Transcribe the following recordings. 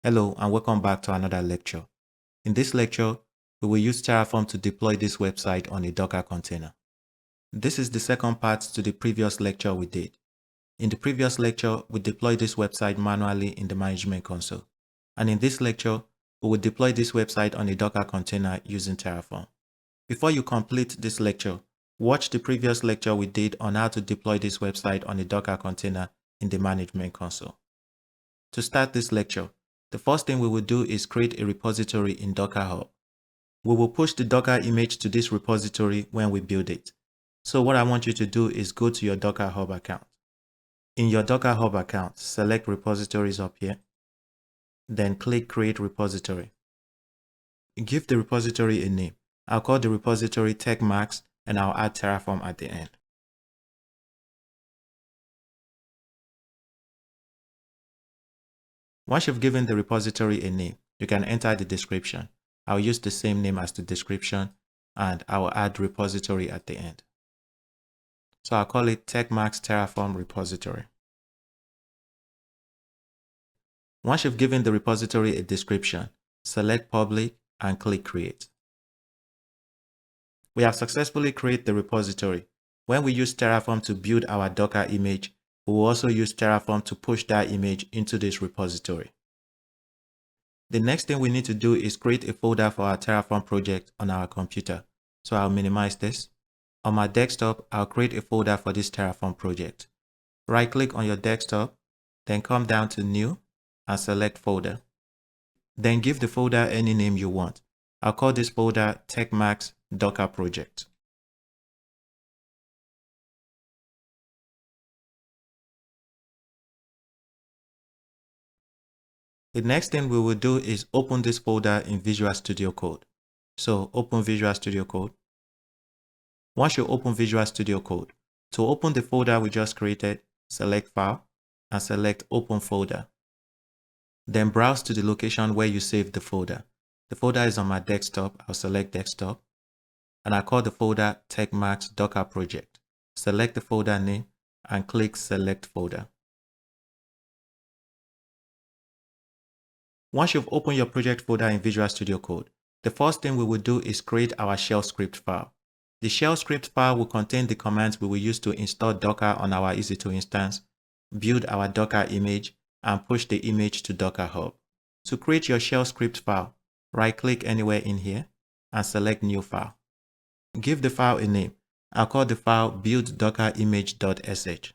Hello and welcome back to another lecture. In this lecture, we will use Terraform to deploy this website on a Docker container. This is the second part to the previous lecture we did. In the previous lecture, we deployed this website manually in the management console. And in this lecture, we will deploy this website on a Docker container using Terraform. Before you complete this lecture, watch the previous lecture we did on how to deploy this website on a Docker container in the management console. To start this lecture, the first thing we will do is create a repository in Docker Hub. We will push the Docker image to this repository when we build it. So what I want you to do is go to your Docker Hub account. In your Docker Hub account, select repositories up here. Then click Create Repository. Give the repository a name. I'll call the repository TechMax and I'll add Terraform at the end. Once you've given the repository a name, you can enter the description. I'll use the same name as the description and I will add repository at the end. So I'll call it TechMax Terraform Repository. Once you've given the repository a description, select Public and click Create. We have successfully created the repository. When we use Terraform to build our Docker image, we will also use Terraform to push that image into this repository. The next thing we need to do is create a folder for our Terraform project on our computer. So I'll minimize this. On my desktop, I'll create a folder for this Terraform project. Right-click on your desktop, then come down to New and select Folder. Then give the folder any name you want. I'll call this folder TechMax Docker Project. The next thing we will do is open this folder in Visual Studio Code. So open Visual Studio Code. Once you open Visual Studio Code, to open the folder we just created, select File and select Open Folder. Then browse to the location where you saved the folder. The folder is on my desktop. I'll select Desktop and I'll call the folder TechMax Docker Project. Select the folder name and click Select Folder. Once you've opened your project folder in Visual Studio Code, the first thing we will do is create our shell script file. The shell script file will contain the commands we will use to install Docker on our Ec2 instance, build our Docker image, and push the image to Docker Hub. To create your shell script file, right-click anywhere in here and select New File. Give the file a name. I'll call the file build-dockerimage.sh.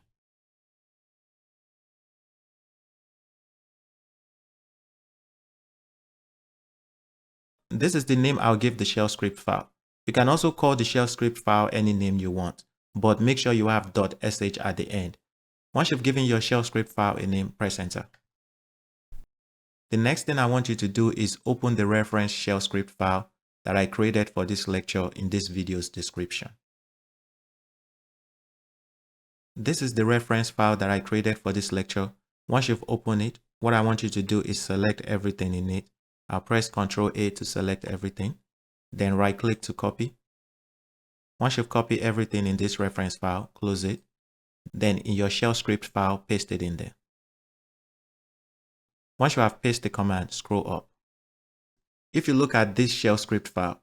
This is the name I'll give the shell script file. You can also call the shell script file any name you want, but make sure you have .sh at the end. Once you've given your shell script file a name, press enter. The next thing I want you to do is open the reference shell script file that I created for this lecture in this video's description. This is the reference file that I created for this lecture. Once you've opened it, what I want you to do is select everything in it. I'll press Ctrl A to select everything, then right click to copy. Once you've copied everything in this reference file, close it. Then in your shell script file, paste it in there. Once you have pasted the command, scroll up. If you look at this shell script file,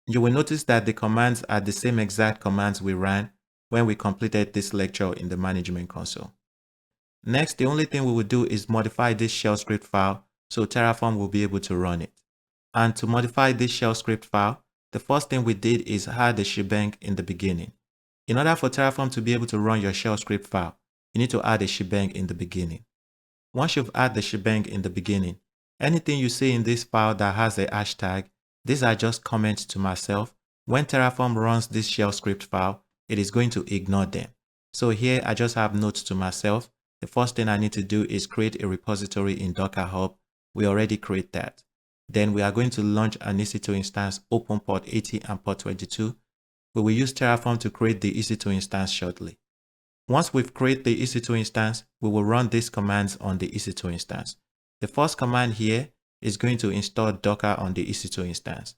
you will notice that the commands are the same exact commands we ran when we completed this lecture in the management console. Next, the only thing we will do is modify this shell script file so Terraform will be able to run it. And to modify this shell script file, the first thing we did is add a shebang in the beginning. In order for Terraform to be able to run your shell script file, you need to add a shebang in the beginning. Once you've added the shebang in the beginning, anything you see in this file that has a hashtag, these are just comments to myself. When Terraform runs this shell script file, it is going to ignore them. So here I just have notes to myself. The first thing I need to do is create a repository in Docker Hub. We already create that. Then we are going to launch an Ec2 instance, open port 80 and port 22. We will use Terraform to create the Ec2 instance shortly. Once we've created the Ec2 instance, we will run these commands on the Ec2 instance. The first command here is going to install Docker on the Ec2 instance.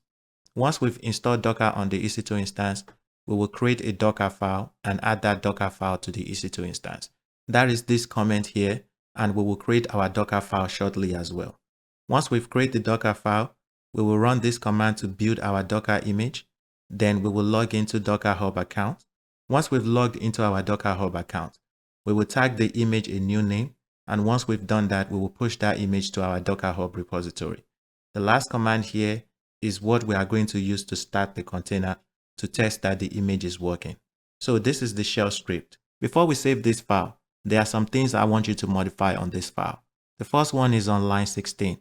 Once we've installed Docker on the Ec2 instance, we will create a Docker file and add that Docker file to the Ec2 instance. That is this comment here, and we will create our Docker file shortly as well. Once we've created the Docker file, we will run this command to build our Docker image. Then we will log into Docker Hub account. Once we've logged into our Docker Hub account, we will tag the image a new name. And once we've done that, we will push that image to our Docker Hub repository. The last command here is what we are going to use to start the container to test that the image is working. So this is the shell script. Before we save this file, there are some things I want you to modify on this file. The first one is on line 16.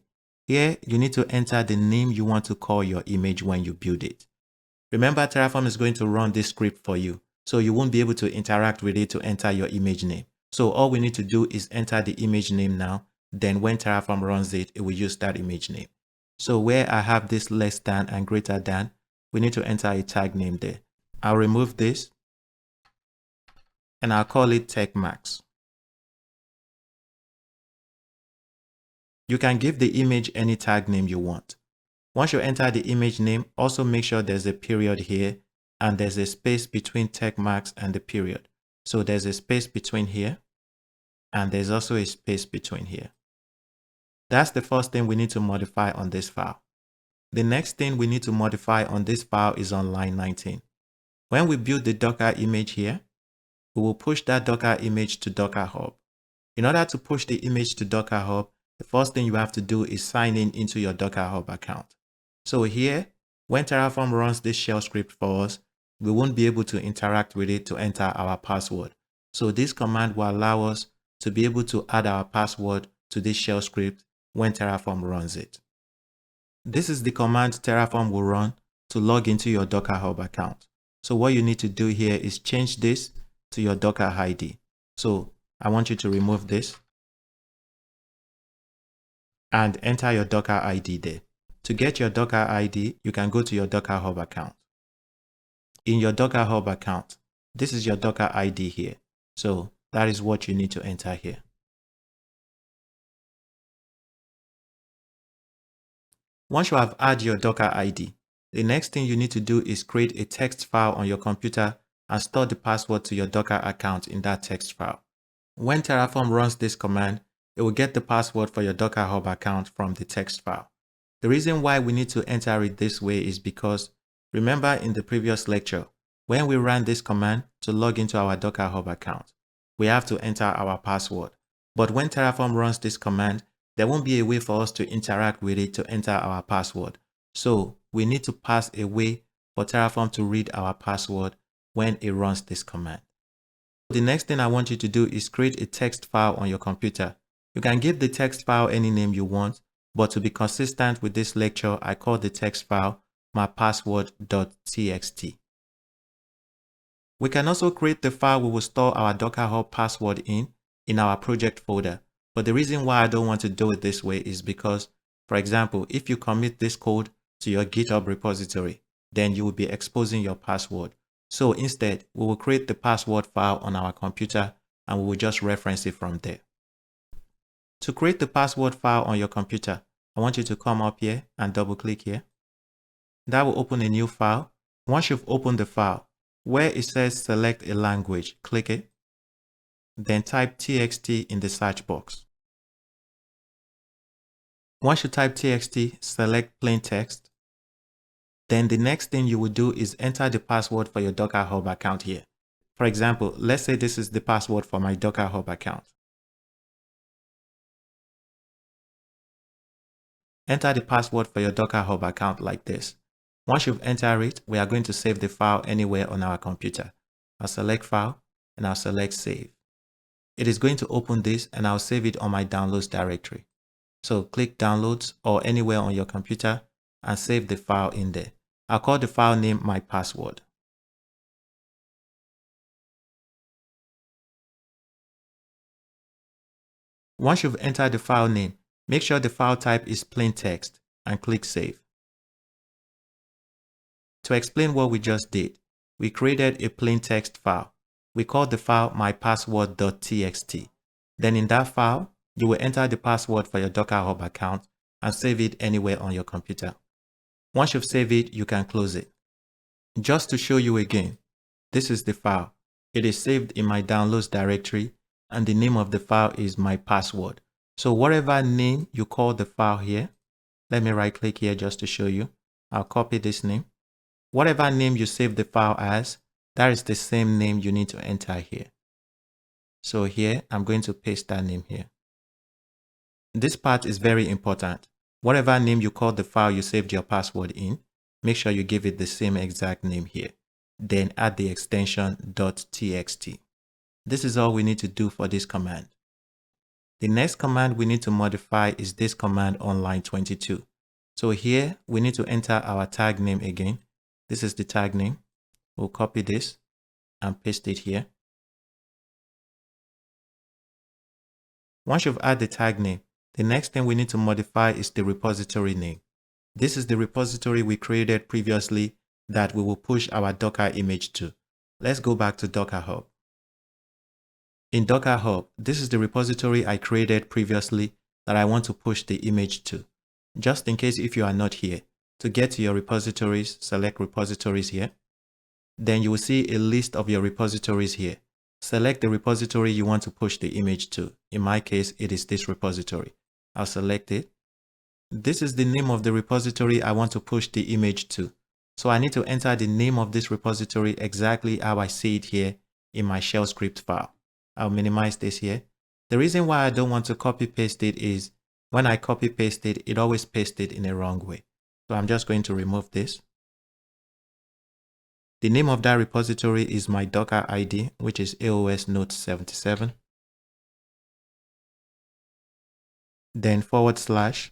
Here, you need to enter the name you want to call your image when you build it. Remember, Terraform is going to run this script for you, so you won't be able to interact with it to enter your image name. So all we need to do is enter the image name now. Then when Terraform runs it, it will use that image name. So where I have this less than and greater than, we need to enter a tag name there. I'll remove this and I'll call it TechMax. You can give the image any tag name you want. Once you enter the image name, also make sure there's a period here and there's a space between TechMax and the period. So there's a space between here and there's also a space between here. That's the first thing we need to modify on this file. The next thing we need to modify on this file is on line 19. When we build the Docker image here, we will push that Docker image to Docker Hub. In order to push the image to Docker Hub, the first thing you have to do is sign in into your Docker Hub account. So here, when Terraform runs this shell script for us, we won't be able to interact with it to enter our password. So this command will allow us to be able to add our password to this shell script when Terraform runs it. This is the command Terraform will run to log into your Docker Hub account. So what you need to do here is change this to your Docker ID. So I want you to remove this and enter your Docker ID there. To get your Docker ID, you can go to your Docker Hub account. In your Docker Hub account, this is your Docker ID here. So that is what you need to enter here. Once you have added your Docker ID, the next thing you need to do is create a text file on your computer and store the password to your Docker account in that text file. When Terraform runs this command, it will get the password for your Docker Hub account from the text file. The reason why we need to enter it this way is because, remember in the previous lecture, when we ran this command to log into our Docker Hub account, we have to enter our password. But when Terraform runs this command, there won't be a way for us to interact with it to enter our password. So we need to pass a way for Terraform to read our password when it runs this command. The next thing I want you to do is create a text file on your computer. You can give the text file any name you want, but to be consistent with this lecture, I call the text file mypassword.txt. We can also create the file we will store our Docker Hub password in our project folder. But the reason why I don't want to do it this way is because, for example, if you commit this code to your GitHub repository, then you will be exposing your password. So instead, we will create the password file on our computer and we will just reference it from there. To create the password file on your computer, I want you to come up here and double click here. That will open a new file. Once you've opened the file, where it says select a language, click it. Then type txt in the search box. Once you type txt, select plain text. Then the next thing you will do is enter the password for your Docker Hub account here. For example, let's say this is the password for my Docker Hub account. Enter the password for your Docker Hub account like this. Once you've entered it, we are going to save the file anywhere on our computer. I'll select File and I'll select Save. It is going to open this and I'll save it on my downloads directory. So click Downloads or anywhere on your computer and save the file in there. I'll call the file name My Password. Once you've entered the file name, make sure the file type is plain text and click Save. To explain what we just did, we created a plain text file. We called the file mypassword.txt. Then in that file, you will enter the password for your Docker Hub account and save it anywhere on your computer. Once you've saved it, you can close it. Just to show you again, this is the file. It is saved in my downloads directory and the name of the file is My Password. So whatever name you call the file here, Let me right click here just to show you. I'll copy this name. Whatever name you save the file as, that is the same name you need to enter here. So here, I'm going to paste that name here. This part is very important. Whatever name you call the file you saved your password in, make sure you give it the same exact name here. Then add the extension .txt. This is all we need to do for this command. The next command we need to modify is this command on line 22. So here, we need to enter our tag name again. This is the tag name. We'll copy this and paste it here. Once you've added the tag name, the next thing we need to modify is the repository name. This is the repository we created previously that we will push our Docker image to. Let's go back to Docker Hub. In Docker Hub, this is the repository I created previously that I want to push the image to. Just in case if you are not here, to get to your repositories, select repositories here. Then you will see a list of your repositories here. Select the repository you want to push the image to. In my case, it is this repository. I'll select it. This is the name of the repository I want to push the image to. So I need to enter the name of this repository exactly how I see it here in my shell script file. I'll minimize this here. The reason why I don't want to copy paste it is when I copy paste it, it always pastes it in a wrong way. So I'm just going to remove this. The name of that repository is my Docker ID, which is AOS Note 77. Then /,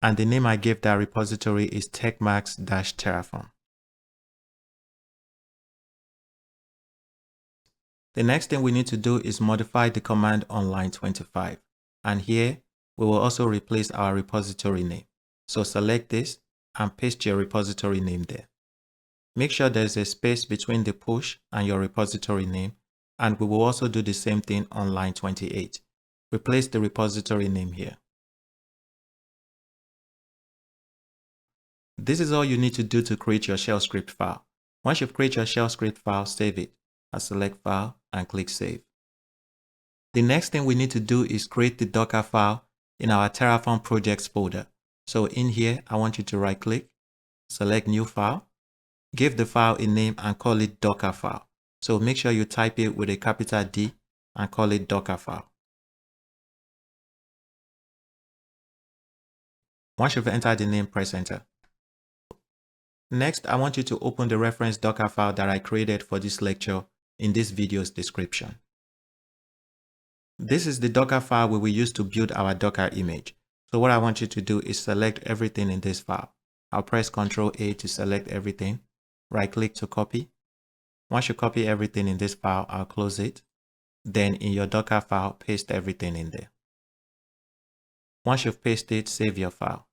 and the name I gave that repository is techmax-terraform. The next thing we need to do is modify the command on line 25. And here, we will also replace our repository name. So select this and paste your repository name there. Make sure there's a space between the push and your repository name, and we will also do the same thing on line 28. Replace the repository name here. This is all you need to do to create your shell script file. Once you've created your shell script file, save it. I'll select File and click Save. The next thing we need to do is create the Docker file in our Terraform projects folder. So in here, I want you to right click, select New File, give the file a name and call it Docker file. So make sure you type it with a capital D and call it Docker file. Once you've entered the name, press Enter. Next, I want you to open the reference Docker file that I created for this lecture in this video's description. This is the Docker file we will use to build our Docker image. So what I want you to do is select everything in this file. I'll press Ctrl A to select everything. Right click to copy. Once you copy everything in this file, I'll close it. Then in your Docker file, paste everything in there. Once you've pasted it, save your file.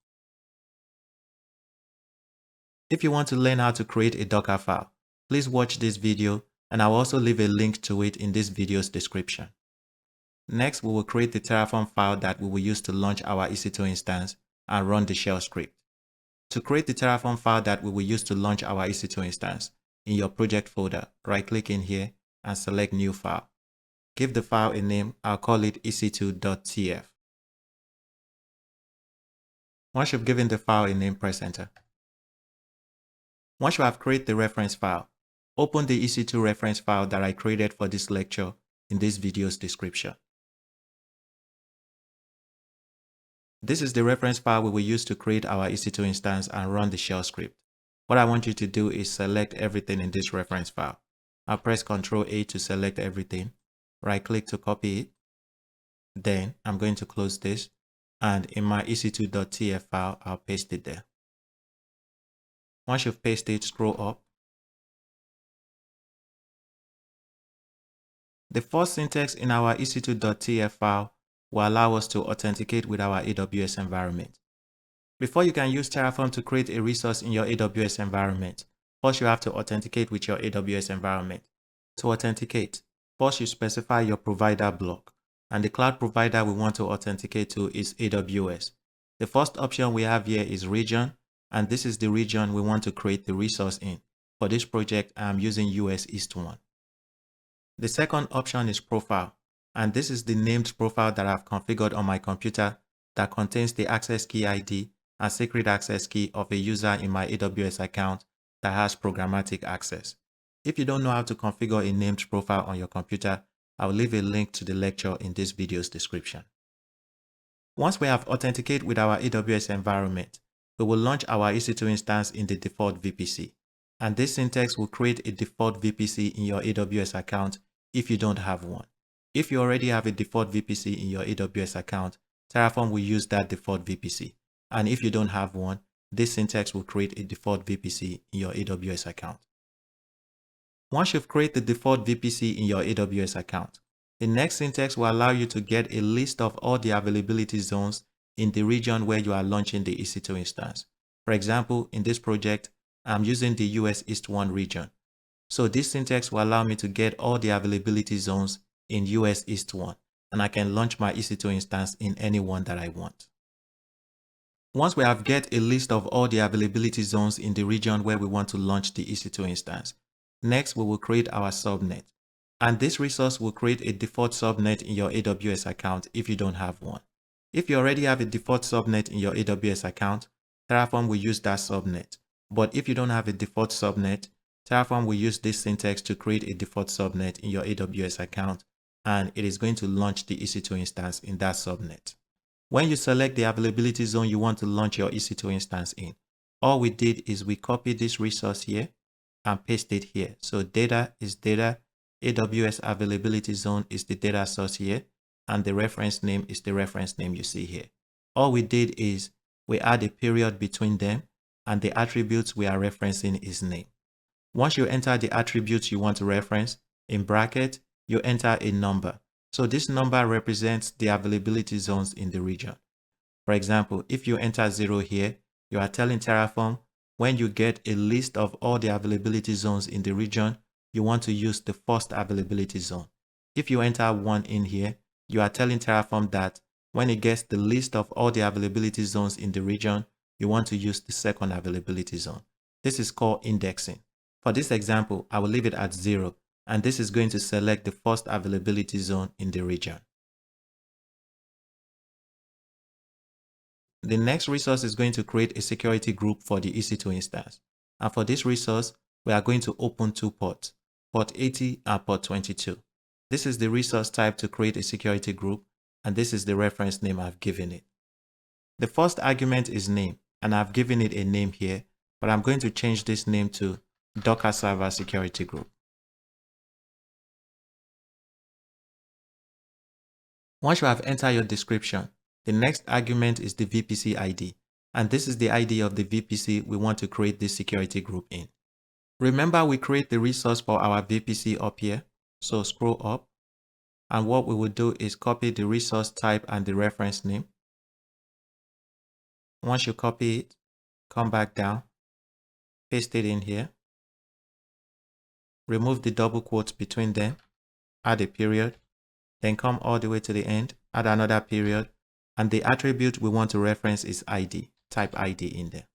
If you want to learn how to create a Docker file, please watch this video and I'll also leave a link to it in this video's description. Next, we will create the Terraform file that we will use to launch our Ec2 instance and run the shell script. To create the Terraform file that we will use to launch our Ec2 instance, in your project folder, right-click in here and select New File. Give the file a name. I'll call it ec2.tf. Once you've given the file a name, press Enter. Once you have created the reference file, open the Ec2 reference file that I created for this lecture in this video's description. This is the reference file we will use to create our Ec2 instance and run the shell script. What I want you to do is select everything in this reference file. I'll press Ctrl A to select everything. Right click to copy it. Then I'm going to close this, and in my ec2.tf file, I'll paste it there. Once you've pasted it, scroll up. The first syntax in our ec2.tf file will allow us to authenticate with our AWS environment. Before you can use Terraform to create a resource in your AWS environment, first you have to authenticate with your AWS environment. To authenticate, first you specify your provider block, and the cloud provider we want to authenticate to is AWS. The first option we have here is region, and this is the region we want to create the resource in. For this project, I am using US East 1. The second option is profile, and this is the named profile that I've configured on my computer that contains the access key ID and secret access key of a user in my AWS account that has programmatic access. If you don't know how to configure a named profile on your computer, I'll leave a link to the lecture in this video's description. Once we have authenticated with our AWS environment, we will launch our EC2 instance in the default VPC. And this syntax will create a default VPC in your AWS account if you don't have one. If you already have a default VPC in your AWS account, Terraform will use that default VPC. And if you don't have one, this syntax will create a default VPC in your AWS account. Once you've created the default VPC in your AWS account, the next syntax will allow you to get a list of all the availability zones in the region where you are launching the EC2 instance. For example, in this project, I'm using the US East 1 region. So this syntax will allow me to get all the availability zones in US East 1, and I can launch my EC2 instance in any one that I want. Once we have get a list of all the availability zones in the region where we want to launch the EC2 instance, next we will create our subnet. And this resource will create a default subnet in your AWS account if you don't have one. If you already have a default subnet in your AWS account, Terraform will use that subnet. But if you don't have a default subnet, Terraform will use this syntax to create a default subnet in your AWS account, and it is going to launch the EC2 instance in that subnet. When you select the availability zone you want to launch your EC2 instance in, all we did is we copied this resource here and paste it here. So data is data, AWS availability zone is the data source here, and the reference name is the reference name you see here. All we did is we add a period between them, and the attributes we are referencing is name. Once you enter the attributes you want to reference, in bracket, you enter a number. So this number represents the availability zones in the region. For example, if you enter 0 here, you are telling Terraform when you get a list of all the availability zones in the region, you want to use the first availability zone. If you enter 1 in here, you are telling Terraform that when it gets the list of all the availability zones in the region, you want to use the second availability zone. This is called indexing. For this example, I will leave it at 0, and this is going to select the first availability zone in the region. The next resource is going to create a security group for the EC2 instance. And for this resource, we are going to open two ports, port 80 and port 22. This is the resource type to create a security group, and this is the reference name I've given it. The first argument is name, and I've given it a name here, but I'm going to change this name to Docker Server Security Group. Once you have entered your description, the next argument is the VPC ID, and this is the ID of the VPC we want to create this security group in. Remember, we create the resource for our VPC up here, so scroll up, and what we will do is copy the resource type and the reference name. Once you copy it, come back down, paste it in here, remove the double quotes between them, add a period, then come all the way to the end, add another period, and the attribute we want to reference is ID. Type ID in there.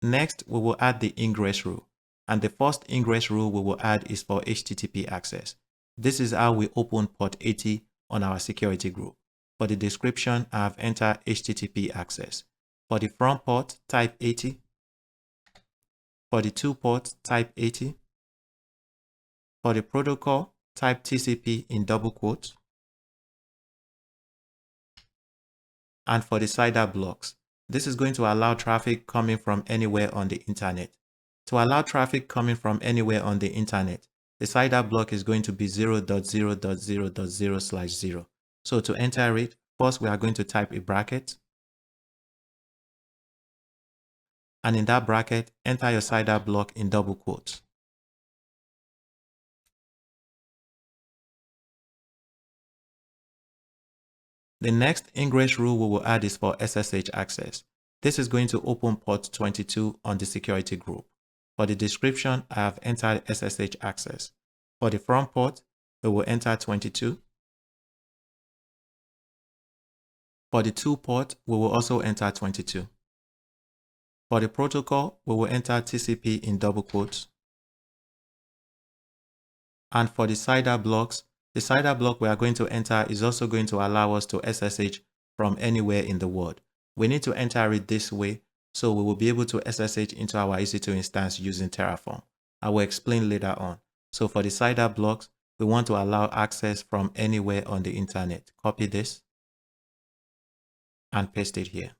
Next, we will add the Ingress Rule, and the first Ingress Rule we will add is for HTTP access. This is how we open port 80 on our security group. For the description, I have entered HTTP access. For the front port, type 80. For the to port, type 80. For the protocol, type TCP in double quotes. And for the CIDR blocks, this is going to allow traffic coming from anywhere on the internet. To allow traffic coming from anywhere on the internet, the CIDR block is going to be 0.0.0.0/0. So to enter it, first we are going to type a bracket. And in that bracket, enter your CIDR block in double quotes. The next Ingress Rule we will add is for SSH access. This is going to open port 22 on the security group. For the description, I have entered SSH access. For the front port, we will enter 22. For the to port, we will also enter 22. For the protocol, we will enter TCP in double quotes. And for the CIDR blocks, the CIDR block we are going to enter is also going to allow us to SSH from anywhere in the world. We need to enter it this way so we will be able to SSH into our EC2 instance using Terraform. I will explain later on. So for the CIDR blocks, we want to allow access from anywhere on the internet. Copy this and paste it here.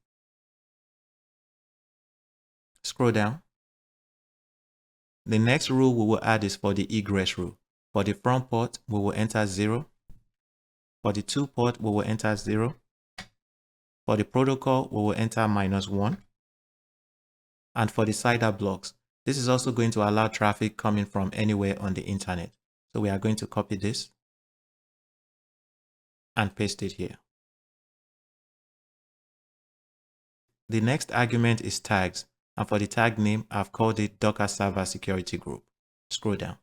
Scroll down. The next rule we will add is for the Ingress rule. For the front port, we will enter 0. For the to port, we will enter 0. For the protocol, we will enter -1. And for the CIDR blocks, this is also going to allow traffic coming from anywhere on the internet. So we are going to copy this and paste it here. The next argument is tags, and for the tag name, I've called it Docker Server Security Group. Scroll down.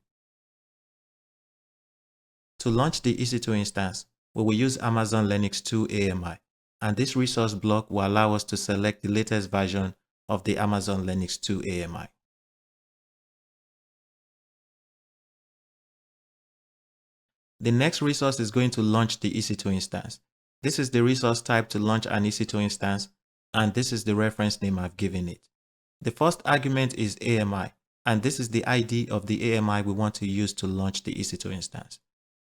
To launch the EC2 instance, we will use Amazon Linux 2 AMI, and this resource block will allow us to select the latest version of the Amazon Linux 2 AMI. The next resource is going to launch the EC2 instance. This is the resource type to launch an EC2 instance, and this is the reference name I've given it. The first argument is AMI, and this is the ID of the AMI we want to use to launch the EC2 instance.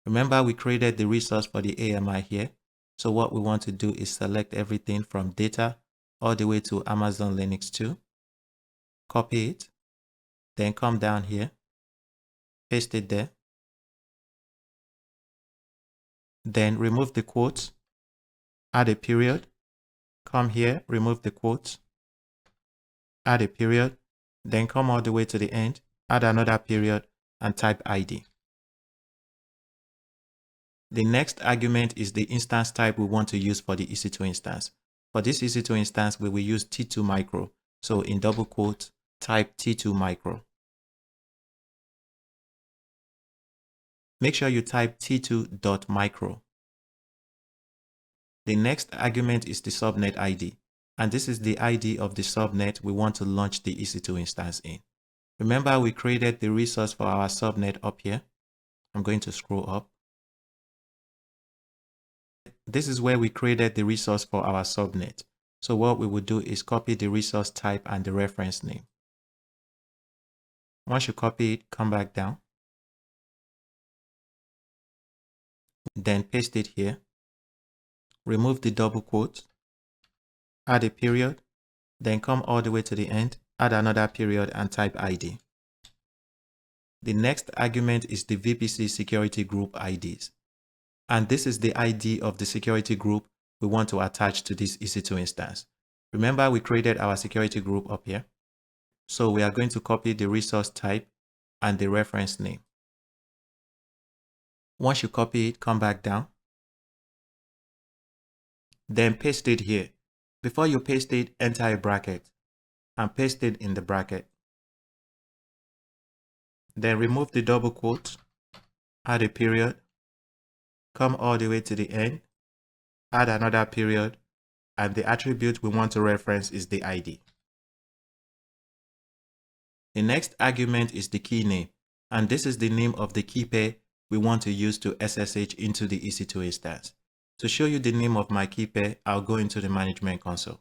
Remember, we created the resource for the AMI here. So what we want to do is select everything from data all the way to Amazon Linux 2. Copy it, then come down here, paste it there. Then remove the quotes, add a period, come here, remove the quotes, add a period, then come all the way to the end, add another period, and type ID. The next argument is the instance type we want to use for the EC2 instance. For this EC2 instance, we will use T2 micro. So in double quotes, type T2 micro. Make sure you type T2.micro. The next argument is the subnet ID, and this is the ID of the subnet we want to launch the EC2 instance in. Remember, we created the resource for our subnet up here. I'm going to scroll up. This is where we created the resource for our subnet. So what we will do is copy the resource type and the reference name. Once you copy it, come back down. Then paste it here. Remove the double quote. Add a period. Then come all the way to the end. Add another period and type ID. The next argument is the VPC security group IDs. And this is the ID of the security group we want to attach to this EC2 instance. Remember, we created our security group up here. So we are going to copy the resource type and the reference name. Once you copy it, come back down. Then paste it here. Before you paste it, enter a bracket and paste it in the bracket. Then remove the double quote, add a period, come all the way to the end, add another period, and the attribute we want to reference is the ID. The next argument is the key name, and this is the name of the key pair we want to use to SSH into the EC2 instance. To show you the name of my key pair, I'll go into the management console.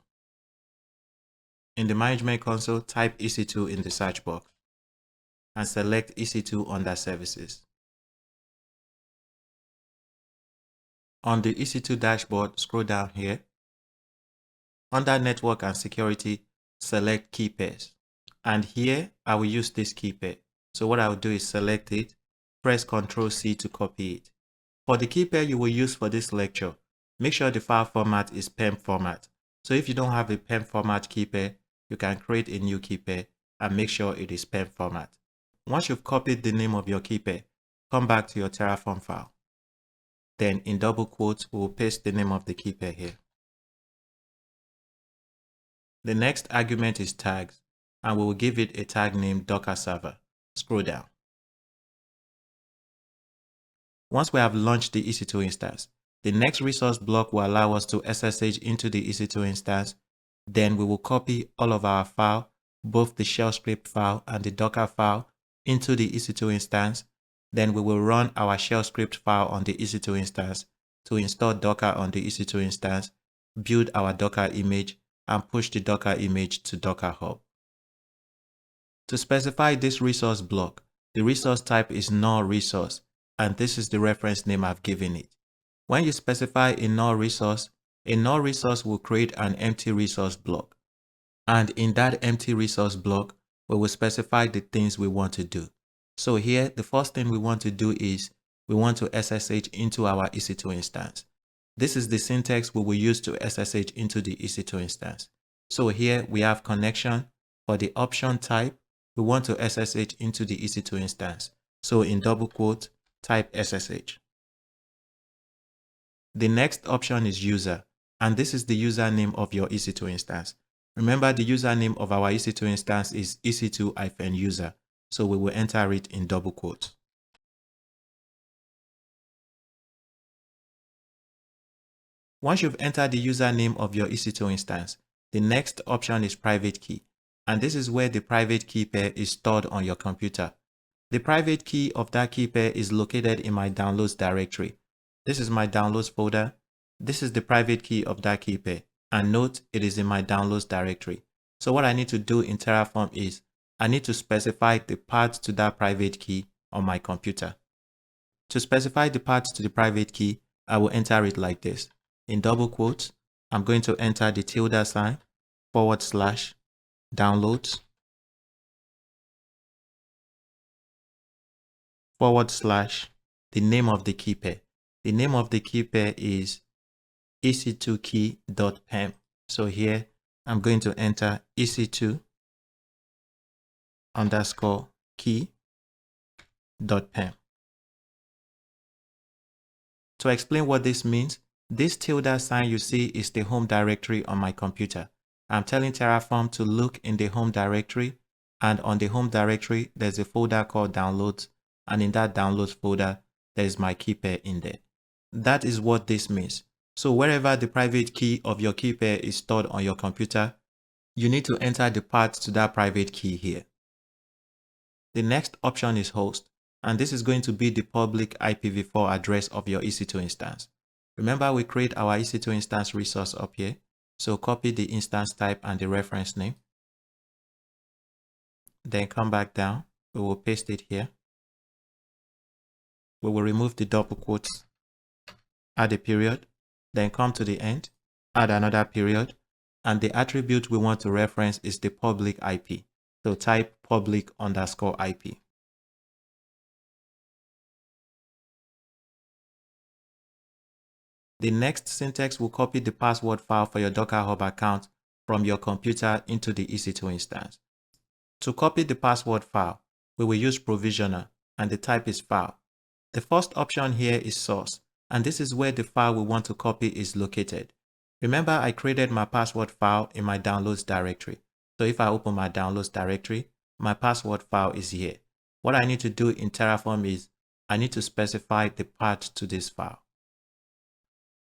In the management console, type EC2 in the search box and select EC2 under services. On the EC2 dashboard, scroll down here. Under network and security, select key pairs. And here, I will use this key pair. So what I will do is select it, press Ctrl C to copy it. For the key pair you will use for this lecture, make sure the file format is PEM format. So if you don't have a PEM format key pair, you can create a new key pair and make sure it is PEM format. Once you've copied the name of your key pair, come back to your Terraform file. Then in double quotes, we will paste the name of the key pair here. The next argument is tags, and we will give it a tag named Docker Server. Scroll down. Once we have launched the EC2 instance, the next resource block will allow us to SSH into the EC2 instance. Then we will copy all of our file, both the shell script file and the Docker file, into the EC2 instance. Then we will run our shell script file on the EC2 instance to install Docker on the EC2 instance, build our Docker image, and push the Docker image to Docker Hub. To specify this resource block, the resource type is null resource, and this is the reference name I've given it. When you specify a null resource will create an empty resource block. And in that empty resource block, we will specify the things we want to do. So here, the first thing we want to do is we want to SSH into our EC2 instance. This is the syntax we will use to SSH into the EC2 instance. So here we have connection. For the option type, we want to SSH into the EC2 instance. So in double quotes, type SSH. The next option is user, and this is the username of your EC2 instance. Remember, the username of our EC2 instance is ec2-user, so we will enter it in double quotes. Once you've entered the username of your EC2 instance, the next option is private key, and this is where the private key pair is stored on your computer. The private key of that key pair is located in my downloads directory. This is my downloads folder. This is the private key of that key pair. And note, it is in my downloads directory. So what I need to do in Terraform is I need to specify the path to that private key on my computer. To specify the path to the private key, I will enter it like this. In double quotes, I'm going to enter the ~, /downloads, / the name of the key pair. The name of the key pair is ec2key.pem. So here I'm going to enter ec2_key.pem. To explain what this means, this ~, you see is the home directory on my computer. I'm telling Terraform to look in the home directory, and on the home directory there's a folder called downloads, and in that downloads folder there's my key pair in there. That is what this means. So wherever the private key of your key pair is stored on your computer, you need to enter the path to that private key here. The next option is host, and this is going to be the public IPv4 address of your EC2 instance. Remember, we create our EC2 instance resource up here. So copy the instance type and the reference name. Then come back down. We will paste it here. We will remove the double quotes, add a period, then come to the end, add another period, and the attribute we want to reference is the public IP. So type public_IP. The next syntax will copy the password file for your Docker Hub account from your computer into the EC2 instance. To copy the password file, we will use provisioner, and the type is file. The first option here is source, and this is where the file we want to copy is located. Remember, I created my password file in my downloads directory. So if I open my downloads directory, my password file is here. What I need to do in Terraform is I need to specify the path to this file.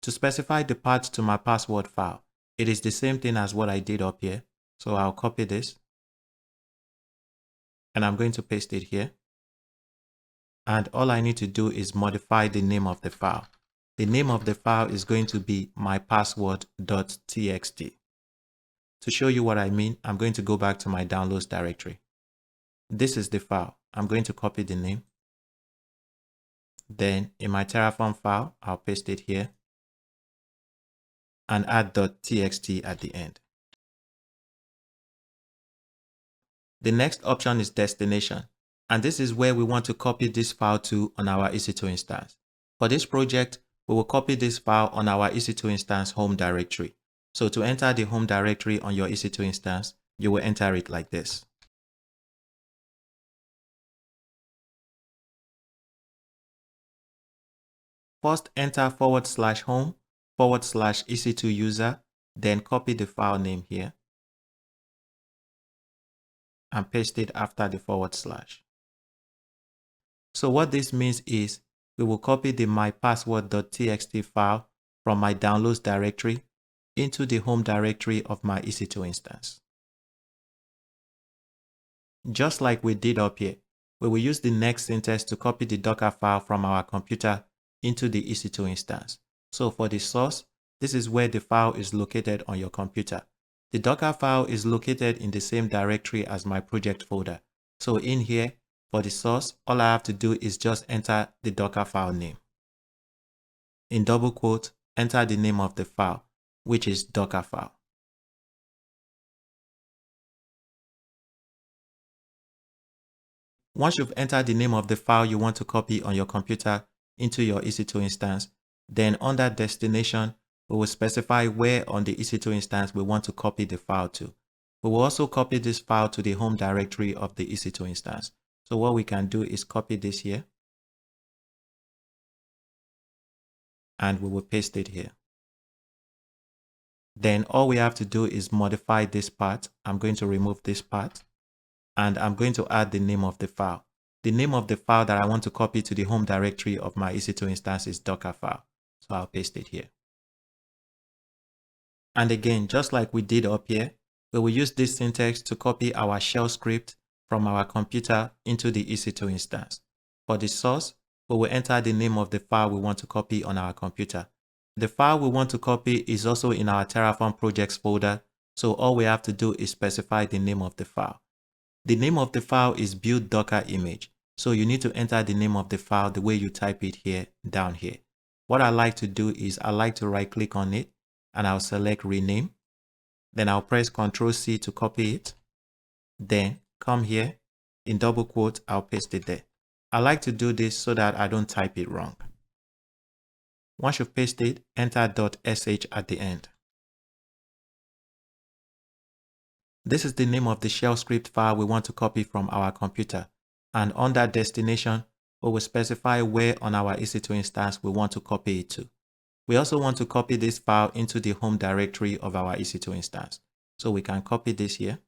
To specify the path to my password file, it is the same thing as what I did up here. So I'll copy this, and I'm going to paste it here. And all I need to do is modify the name of the file. The name of the file is going to be mypassword.txt. To show you what I mean, I'm going to go back to my downloads directory. This is the file. I'm going to copy the name. Then in my Terraform file, I'll paste it here and add .txt at the end. The next option is destination, and this is where we want to copy this file to on our EC2 instance. For this project, we will copy this file on our EC2 instance home directory. So to enter the home directory on your EC2 instance, you will enter it like this. First enter /home /EC2 user, then copy the file name here and paste it after the /. So what this means is we will copy the mypassword.txt file from my downloads directory into the home directory of my EC2 instance. Just like we did up here, we will use the next syntax to copy the Docker file from our computer into the EC2 instance. So for the source, this is where the file is located on your computer. The Docker file is located in the same directory as my project folder. So in here, for the source, all I have to do is just enter the Docker file name. In double quote, enter the name of the file, which is Docker file. Once you've entered the name of the file you want to copy on your computer into your EC2 instance, then under destination, we will specify where on the EC2 instance we want to copy the file to. We will also copy this file to the home directory of the EC2 instance. So what we can do is copy this here, and we will paste it here. Then all we have to do is modify this part. I'm going to remove this part, and I'm going to add the name of the file. The name of the file that I want to copy to the home directory of my EC2 instance is Docker file. So I'll paste it here. And again, just like we did up here, we will use this syntax to copy our shell script from our computer into the EC2 instance. For the source, we will enter the name of the file we want to copy on our computer. The file we want to copy is also in our Terraform projects folder, so all we have to do is specify the name of the file. The name of the file is build Docker image, so you need to enter the name of the file the way you type it here, down here. What I like to do is I like to right click on it, and I'll select rename. Then I'll press Ctrl C to copy it. Then come here, in double quote, I'll paste it there. I like to do this so that I don't type it wrong. Once you've pasted, enter .sh at the end. This is the name of the shell script file we want to copy from our computer. And under destination, we will specify where on our EC2 instance we want to copy it to. We also want to copy this file into the home directory of our EC2 instance. So we can copy this here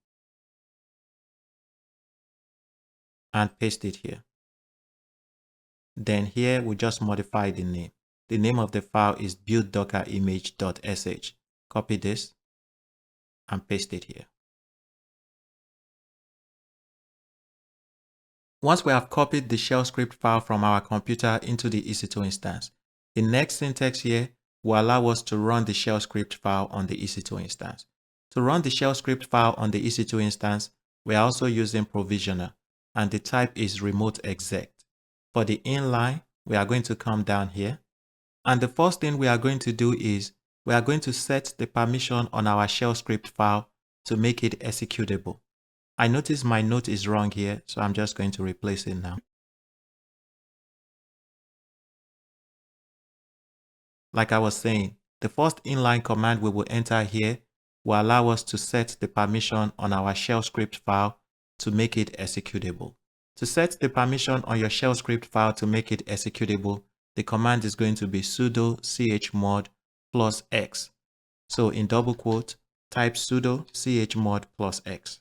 and paste it here. Then here we just modify the name. The name of the file is build.dockerimage.sh. Copy this and paste it here. Once we have copied the shell script file from our computer into the EC2 instance, the next syntax here will allow us to run the shell script file on the EC2 instance. To run the shell script file on the EC2 instance, we are also using provisioner, and the type is remote exec. For the inline, we are going to come down here, and the first thing we are going to do is we are going to set the permission on our shell script file to make it executable. I notice my note is wrong here, so I'm just going to replace it now. Like I was saying, the first inline command we will enter here will allow us to set the permission on our shell script file to make it executable. To set the permission on your shell script file to make it executable, the command is going to be sudo chmod +x. So in double quote, type sudo chmod +x.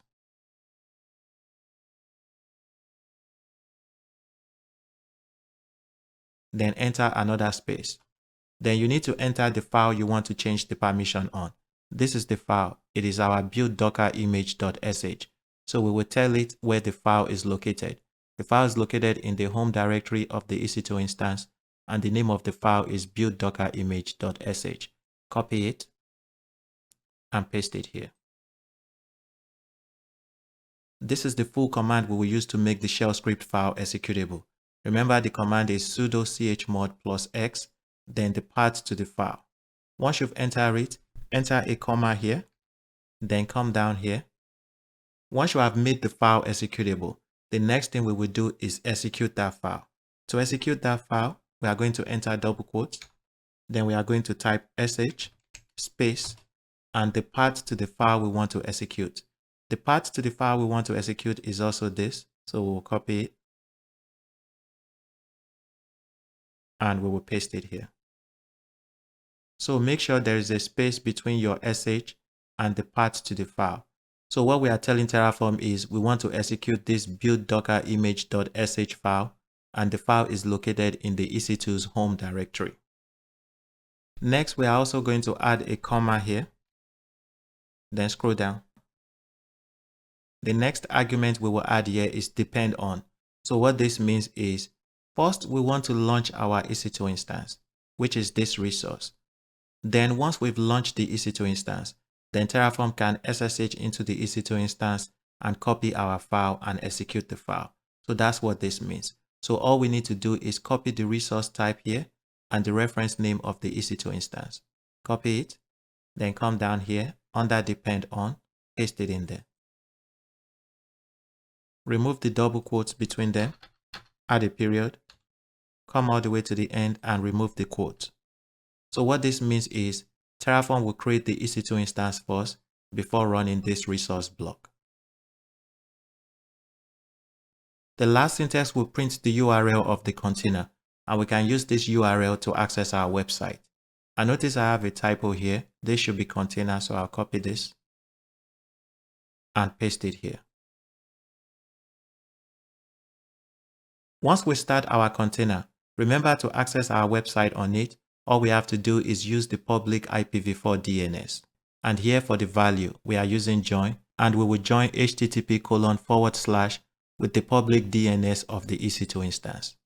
Then enter another space. Then you need to enter the file you want to change the permission on. This is the file. It is our build.dockerimage.sh. So we will tell it where the file is located. The file is located in the home directory of the EC2 instance, and the name of the file is build.dockerimage.sh. Copy it and paste it here. This is the full command we will use to make the shell script file executable. Remember, the command is sudo chmod +x, then the path to the file. Once you've entered it, enter a comma here, then come down here. Once you have made the file executable, the next thing we will do is execute that file. To execute that file, we are going to enter double quotes, then we are going to type sh space and the path to the file we want to execute. The path to the file we want to execute is also this, so we'll copy it and we will paste it here. So make sure there is a space between your sh and the path to the file. So what we are telling Terraform is we want to execute this build.dockerimage.sh file, and the file is located in the EC2's home directory. Next, we are also going to add a comma here, then scroll down. The next argument we will add here is depend on. So what this means is, first we want to launch our EC2 instance, which is this resource. Then once we've launched the EC2 instance, then Terraform can SSH into the EC2 instance and copy our file and execute the file. So that's what this means. So all we need to do is copy the resource type here and the reference name of the EC2 instance. Copy it, then come down here under depend on, paste it in there. Remove the double quotes between them, add a period, come all the way to the end and remove the quote. So what this means is Terraform will create the EC2 instance first before running this resource block. The last syntax will print the URL of the container, and we can use this URL to access our website. I notice I have a typo here. This should be container, so I'll copy this and paste it here. Once we start our container, remember to access our website on it. All we have to do is use the public IPv4 DNS. And here for the value, we are using join, and we will join http:// with the public DNS of the EC2 instance.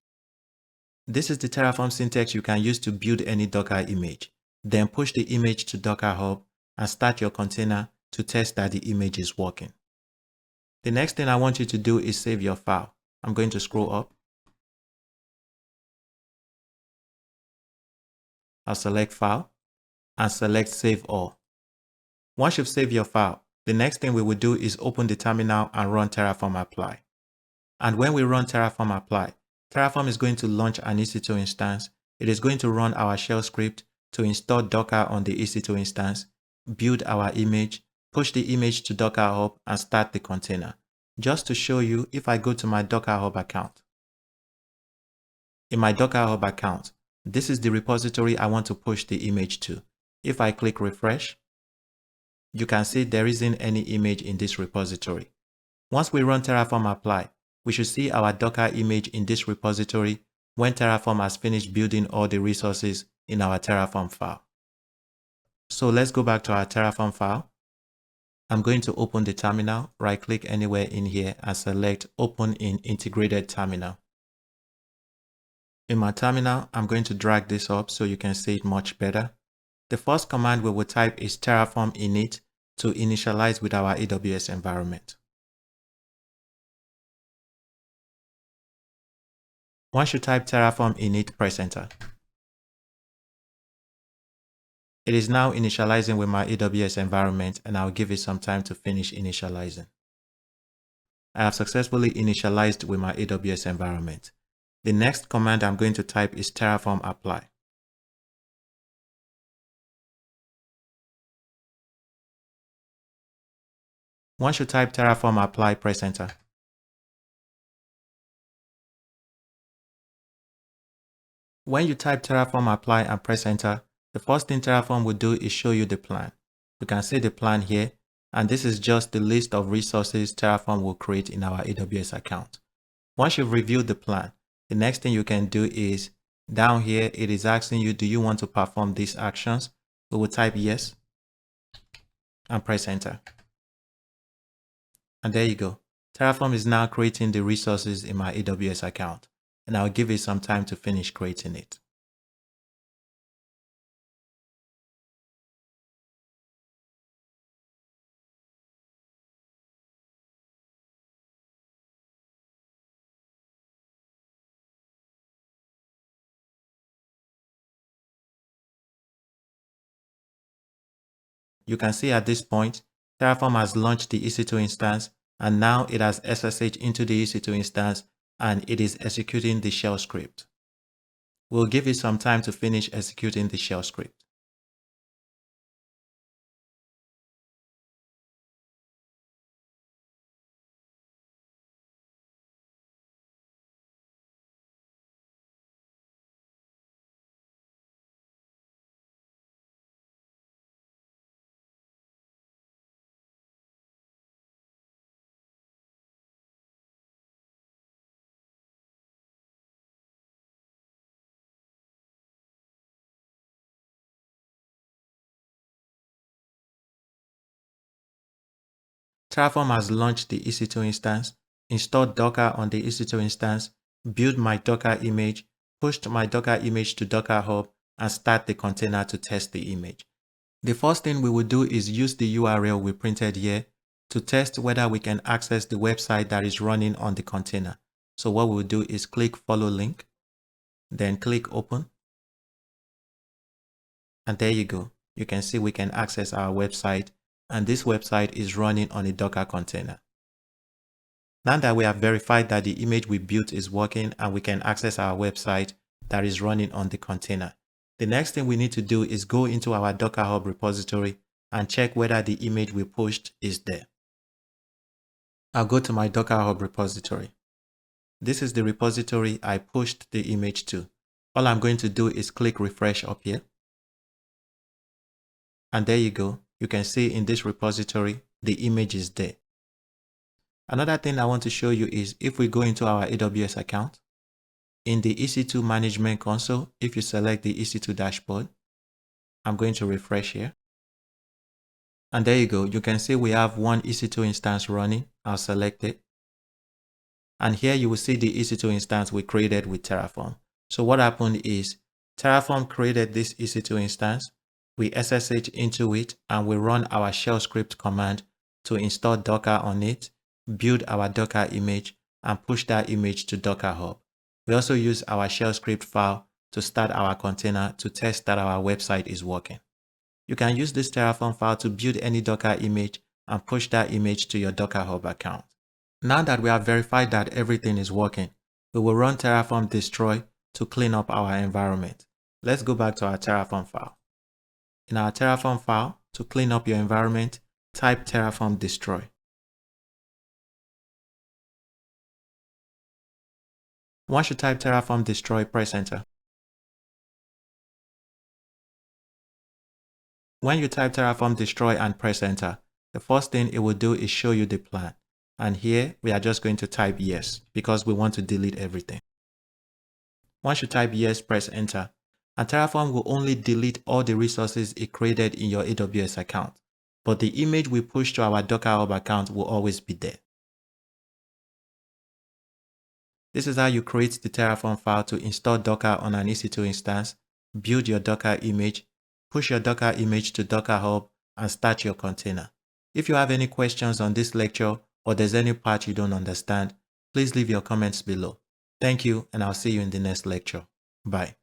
This is the Terraform syntax you can use to build any Docker image. Then push the image to Docker Hub and start your container to test that the image is working. The next thing I want you to do is save your file. I'm going to scroll up. I'll select File and select Save All. Once you've saved your file, the next thing we will do is open the terminal and run Terraform apply. And when we run Terraform apply, Terraform is going to launch an EC2 instance. It is going to run our shell script to install Docker on the EC2 instance, build our image, push the image to Docker Hub and start the container. Just to show you, if I go to my Docker Hub account, in my Docker Hub account, this is the repository I want to push the image to. If I click refresh, you can see there isn't any image in this repository. Once we run Terraform apply, we should see our Docker image in this repository when Terraform has finished building all the resources in our Terraform file. So let's go back to our Terraform file. I'm going to open the terminal, right click anywhere in here and select Open in Integrated Terminal. In my terminal, I'm going to drag this up so you can see it much better. The first command we will type is Terraform init to initialize with our AWS environment. Once you type Terraform init, press enter. It is now initializing with my AWS environment, and I'll give it some time to finish initializing. I have successfully initialized with my AWS environment. The next command I'm going to type is Terraform apply. Once you type Terraform apply, press enter. When you type Terraform apply and press enter, the first thing Terraform will do is show you the plan. You can see the plan here, and this is just the list of resources Terraform will create in our AWS account. Once you've reviewed the plan, the next thing you can do is, down here it is asking you, do you want to perform these actions? We will type yes and press enter. And there you go. Terraform is now creating the resources in my AWS account, and I'll give it some time to finish creating it. You can see at this point, Terraform has launched the EC2 instance, and now it has SSH into the EC2 instance, and it is executing the shell script. We'll give it some time to finish executing the shell script. Terraform has launched the EC2 instance, installed Docker on the EC2 instance, built my Docker image, pushed my Docker image to Docker Hub, and start the container to test the image. The first thing we will do is use the URL we printed here to test whether we can access the website that is running on the container. So what we'll do is click follow link, then click open. And there you go. You can see we can access our website, and this website is running on a Docker container. Now that we have verified that the image we built is working and we can access our website that is running on the container, the next thing we need to do is go into our Docker Hub repository and check whether the image we pushed is there. I'll go to my Docker Hub repository. This is the repository I pushed the image to. All I'm going to do is click refresh up here. And there you go. You can see in this repository, the image is there. Another thing I want to show you is if we go into our AWS account, in the EC2 management console, if you select the EC2 dashboard, I'm going to refresh here. And there you go. You can see we have one EC2 instance running. I'll select it. And here you will see the EC2 instance we created with Terraform. So what happened is Terraform created this EC2 instance. We SSH into it and we run our shell script command to install Docker on it, build our Docker image, and push that image to Docker Hub. We also use our shell script file to start our container to test that our website is working. You can use this Terraform file to build any Docker image and push that image to your Docker Hub account. Now that we have verified that everything is working, we will run Terraform Destroy to clean up our environment. Let's go back to our Terraform file. In our Terraform file, to clean up your environment, type Terraform Destroy. Once you type Terraform Destroy, press enter. When you type Terraform Destroy and press enter, the first thing it will do is show you the plan. And here we are just going to type yes because we want to delete everything. Once you type yes, press enter. And Terraform will only delete all the resources it created in your AWS account. But the image we push to our Docker Hub account will always be there. This is how you create the Terraform file to install Docker on an EC2 instance, build your Docker image, push your Docker image to Docker Hub, and start your container. If you have any questions on this lecture or there's any part you don't understand, please leave your comments below. Thank you, and I'll see you in the next lecture. Bye.